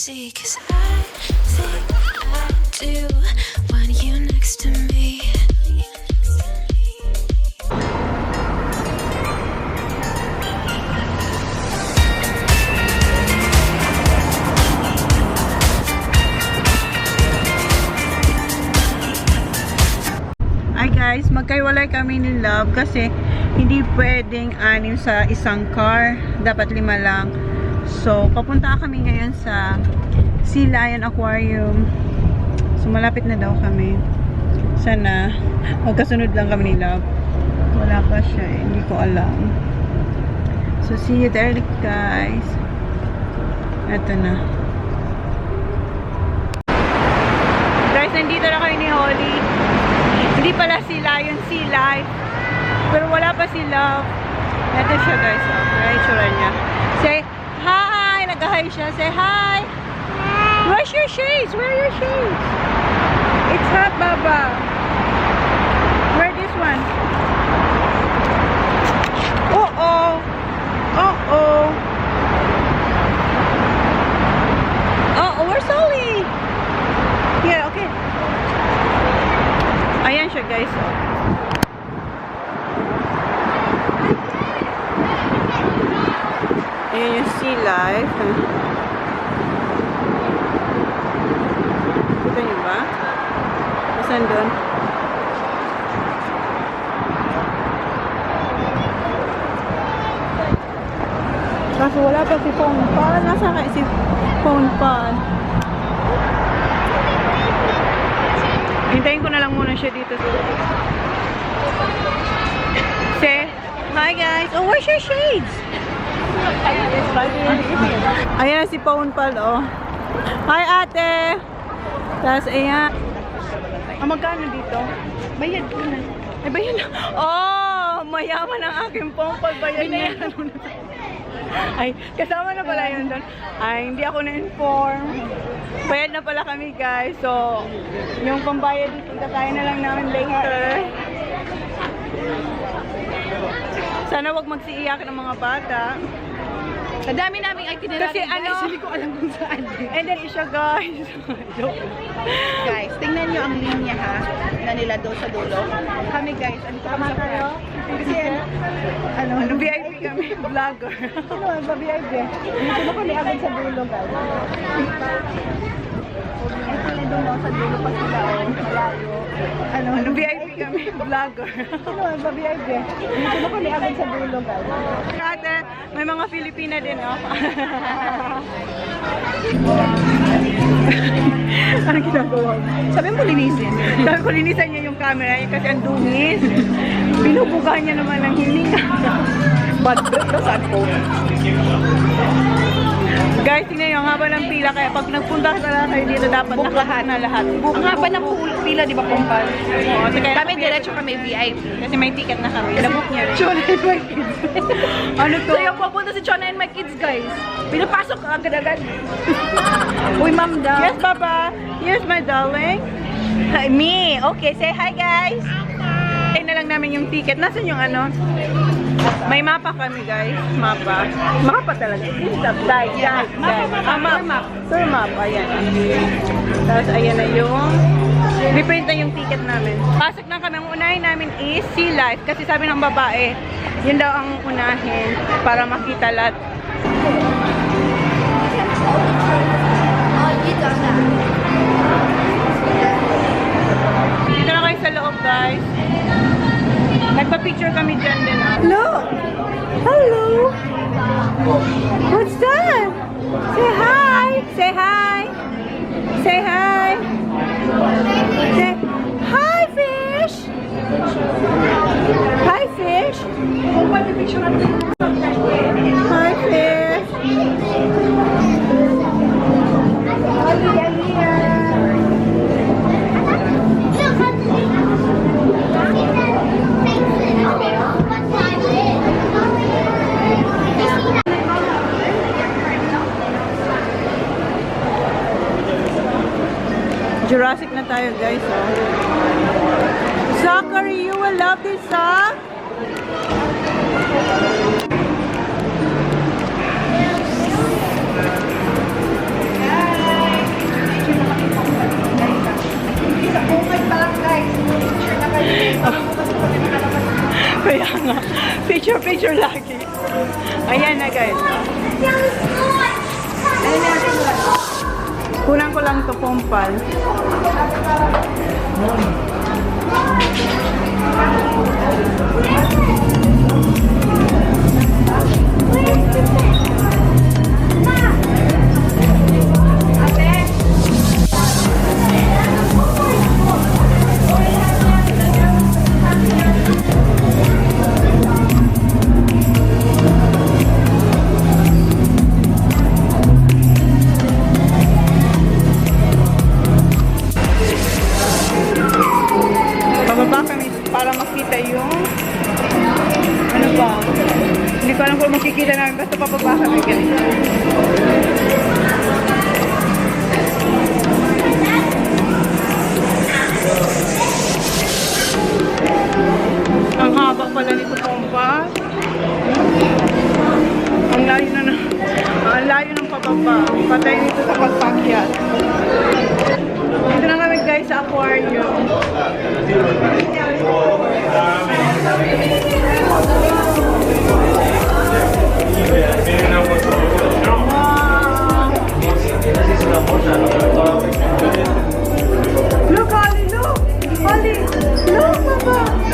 see, 'cause I think I do want you next to me. Ay guys, magkaiwalay kami ni Love kasi hindi pwedeng 6 sa isang car, dapat 5 lang. So, papunta kami ngayon sa Sea Lion Aquarium. So, malapit na daw kami. Sana magkasunod lang kami ni Love. Wala pa siya eh, hindi ko alam. So, see you there guys. Ito na. Guys, nandito na kami ni Holly. Hindi pala si Lion, Sea Life. Pero wala pa si Love. Ito siya guys. Okay, tsura niya. Say hi! Nag-hi siya. Say hi! Where's your shades? Where are your shades? It's hot, Baba. Where this one? Uh-oh. Uh-oh. Uh-oh, where's Holly? Yeah, okay. Ayan siya guys. Ayan yung Sea Life. Kita nyo ba? Saan doon? Kaso wala pa si Phone Paul. Nasaan kayo si Phone Paul? Hintayin ko na lang muna siya dito. Say, hi guys. Oh, where's your shades? Ayan si Phone Pal, oh. Hi ate. Tapos ayan. Magkano dito? Bayad ko na. Ay, bayad na. Oh, mayaman ang aking Phone Pal. Bayad na yan. Ay, kasama na pala yun doon. Ay, hindi ako na-inform. Bayad na pala kami guys. So, yung pambayad dito, tayo na lang namin later. Sana wag magsiiyak ng mga bata. Ang dami naming itinerary Kasi guys, ano, hindi ko alam kung saan. And then siya guys. Guys, tingnan nyo ang linya ha, na nila doon sa dulo. Kami guys, ano kami sa tayo? Kasi ano, VIP kami, vlogger. ano, ba-VIP eh. Ano kami agad sa dulo guys. Ay, sila doon sa dulo pa sila o, malayo. Ano, VIP kami, vlogger. Ano, ba-VIP eh. Ano kami agad sa dulo guys. Ate, may mga Filipina din, oh. Ano ginagawa mo? Sabi mo linisin. Sabi ko, linisan niya yung camera niya kasi ang dungis. Binubugahan niya naman ng hininga. Bad trip na saan po? Guys, tingnan niyo, ang haba ng pila. Kaya pag nagpunta talaga kayo dito, dapat nakahat na lahat. Ang haba ng pila, di ba, kumpal? Oo, so kaya Kami diretso kami VIP. kasi may ticket na kami. Nabook niya rin. ChonaAndMyKids. Ano to? So yung papunta si ChonaAndMyKids guys. Pinapasok ka agad-agad. Uy, ma'am daw. Yes, Papa. Yes, my darling. Hi, me. Okay, say hi, guys. Ay na lang namin yung ticket. Nasaan yung ano? May mapa kami, guys. Mapa. Mapa talaga. Guide. Map. Sir map. Ayan. Tapos, ayan na yung reprint na yung ticket namin. Pasok na kami. Ang unahin namin is Sea Life. Kasi sabi ng babae, yun daw ang unahin para makita lahat. Dito na kayo sa loob, guys. Nagpa-picture kami dyan din. Look! Hello! What's that? Say hi! Say hi! Say hi! Say hi, fish! Hi, fish! Hi, fish! Jurassic na tayo guys. Oh. Zachary, you will love this song. na guys. Kunan ko lang to pompal. Pababa kami para makita yung ano ba? Hindi ko alam kung makikita namin. Basta pababa kami ganito. Ang haba pala nito pompa. Ang layo ng pababa. Patay nito sa pagpakyat. Dito na kami guys sa aquarium. Look, Holly, look! Holly, look, Papa!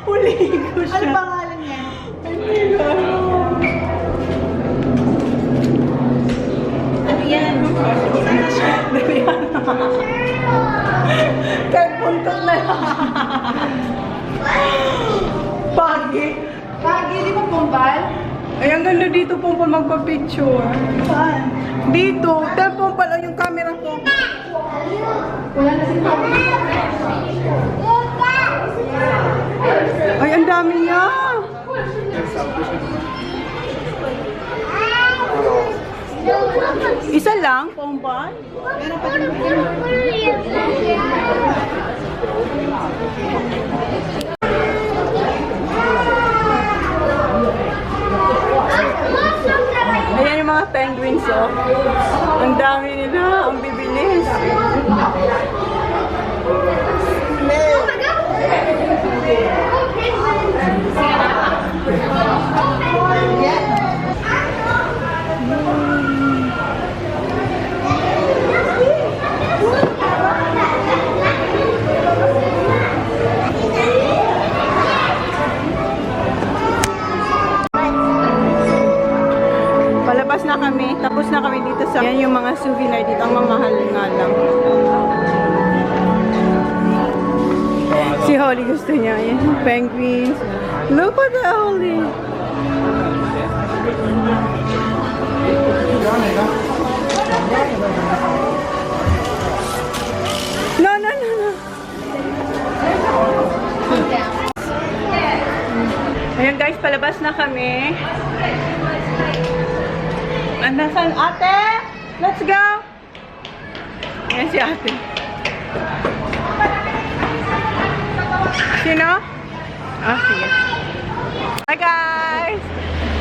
Uligo siya. Ano pangalan niya? Ano yan? Isa na siya. Kahit puntot na lang. Pagi. Pagi, di ba Pompal? Ay, ang ganda dito Pompal magpa-picture. Saan? Dito. Dahil Pompal, ay yung camera ko. Wala na si Pompal. Ay, ang dami niya. Isa lang, Pompal? Meron pa din. Ayan yung mga penguins, oh. Ang dami nila, ang bibilis. Palabas na kami, tapos na kami dito sa... Yan yung mga souvenir dito, ang mamahal nga lang. Si Holly gusto niya. Yan yung penguins. Look at the Holly. No, no, no, no. Ayan guys, palabas na kami. Nasaan ate? Let's go! Ayan si ate. Sino? Ah, sige. Hi guys!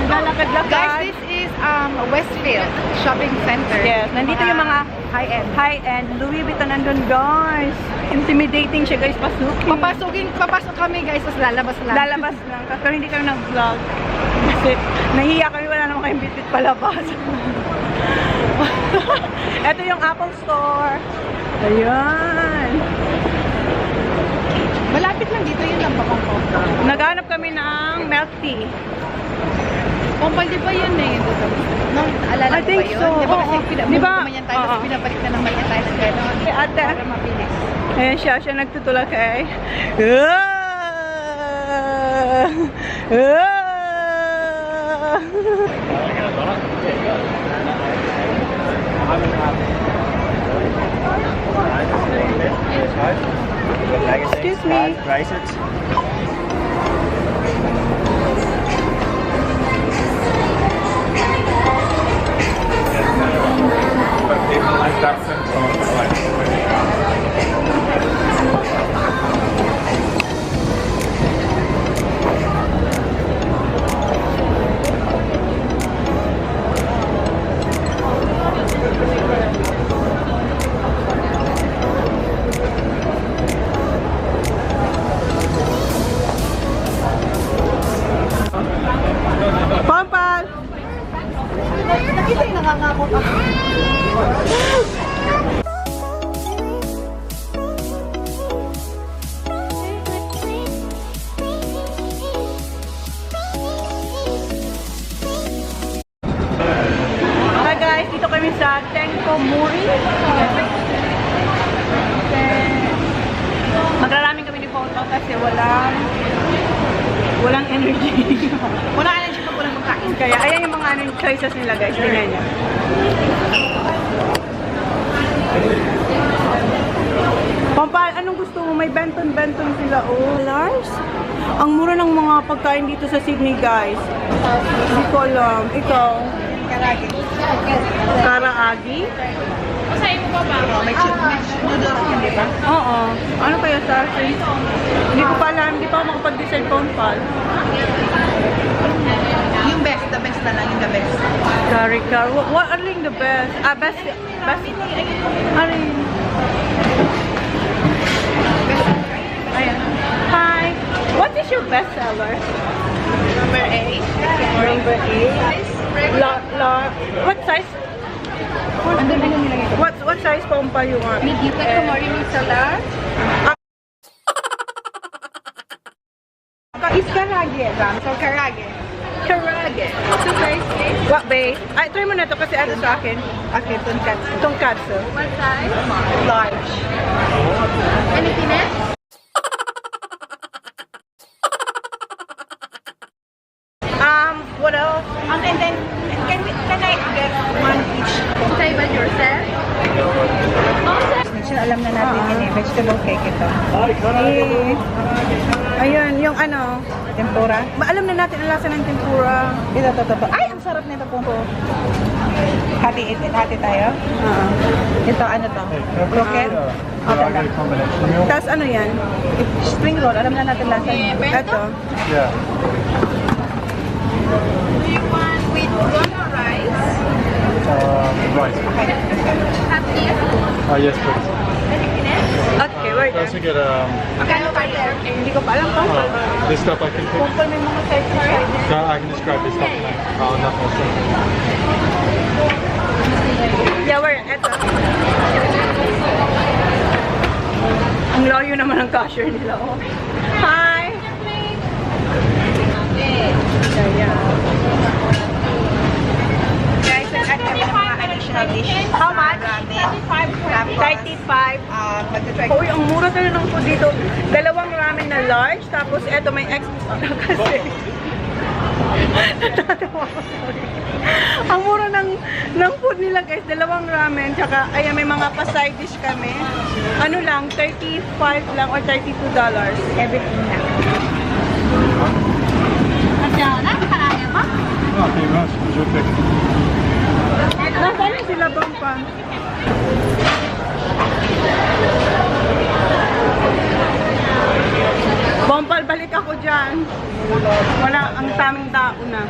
Naglalakad-lakad. Guys, this is Westfield Shopping Center. Yes, nandito yung mga high-end. high-end. Louis Vuitton nandun guys. Intimidating siya guys, pasukin. Papasok kami guys, tapos lalabas lang. Lalabas lang. Pero hindi kami nag-vlog. Kasi nahiya kami, wala naman kayong bitbit palabas. Ito yung Apple Store. Ayan. Malapit lang dito yun lang bakang Pompal. Naghanap kami ng milk tea. Pompal, di ba yun eh? No, alala I mo think ba yun? so. Di ba kasi Oo. pinabalik Di ba? naman yan tayo, tapos Oo. pinabalik na naman yan tayo ng gano'n. Si ate. Para mabilis. Ayan siya nagtutulak kay. Excuse me. Pompal! Nakita yung nangangako ka. Hi guys, dito kami sa Tengko Muri. Magraraming kami ni photo kasi walang energy. Wala ka lang siya pag walang magkain. Kaya ayan yung mga choices nila guys, tingnan niyo. Pampal, anong gusto mo? May benton-benton sila. Oh, Lars? Ang mura ng mga pagkain dito sa Sydney guys. Hindi ko alam. Ikaw? Karagi. Karaagi? May noodles yun, di ba? Oo. Ano kaya sa akin? Hindi ko pa alam. Hindi pa ako makapag-decide Pampal. Yung best, the best na lang, yung the best. Kari-kari. What are the best? Best. Ano yun? Ayan. Hi. What is your best seller? Number 8. Number 8. What size? Andun na yung nilagay ko. What size pompa you want? Medium like kumari may salad. Is karagi, Ram? So, karage. Karage. Two guys, please. What, babe? Ay, try mo na to kasi ano sa akin. Okay, tonkatsu. Tonkatsu. What size? Large. Anything else? What else? And then, can I get one each? Table yourself? Alam na natin yun eh. Vegetable cake ito. Ayun, yung ano, Tempura. alam na natin ang lasa ng tempura. Ito. Ay, ang sarap nito po. Hati tayo? Ito, ano to? Croquette? Tapos ano yan? Spring roll. Alam na natin lasa niya. Ito. Yeah. Do you want with one or rice? Rice. Yes, please. Okay, wait. I also get Magkano pa rin? Hindi ko pa alam kung this stuff I can pick. may mga size. I can describe this stuff. Not also. Yeah, where? Ito. Ang layo naman ng cashier nila. Oh. Hi! Guys, nag-add kami ng mga additional dishes. How much? Ramen. 35. Mag-try Uy, ang mura talaga ng food dito. Dalawang ramen na large, tapos eto may extra kasi. Natatawa ko, sorry. Ang mura ng food nila guys, dalawang ramen, tsaka ayan may mga pa-side dish kami. Ano lang, 35 lang or $32. everything na. Okay, nice. Would you pick? Nasaan sila Bampa? Bompal, balik ako dyan. Wala, ang taming tao na.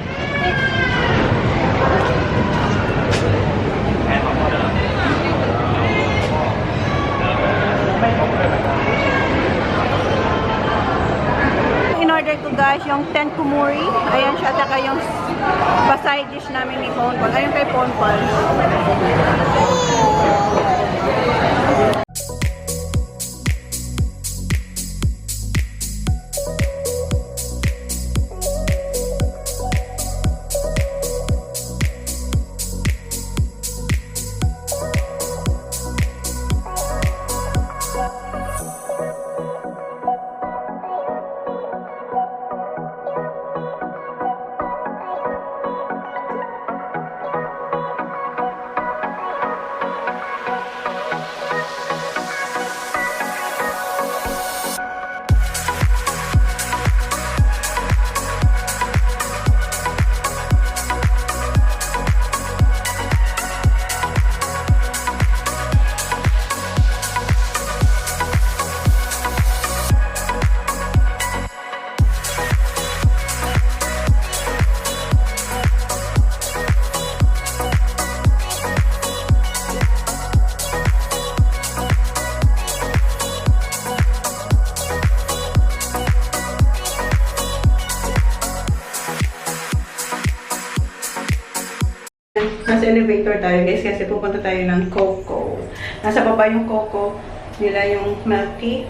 In-order ko guys, yung tenkumuri. Ayan siya, taka yung pa-side dish namin ni Ponpal. Ayun kay Ponpal. Nasa elevator tayo guys kasi pupunta tayo ng Coco. Nasa baba yung Coco nila, yung milk tea.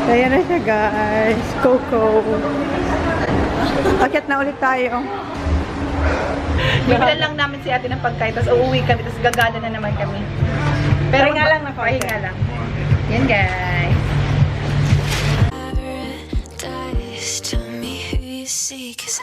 Ayan na siya guys, Coco. Akyat na ulit tayo. Bibilan lang namin si ate ng pagkain, tapos uuwi kami, tapos gagana na naman kami. Pero Pahinga lang na konti. pahinga lang. Yan guys. Paradise, tell me who you see, 'cause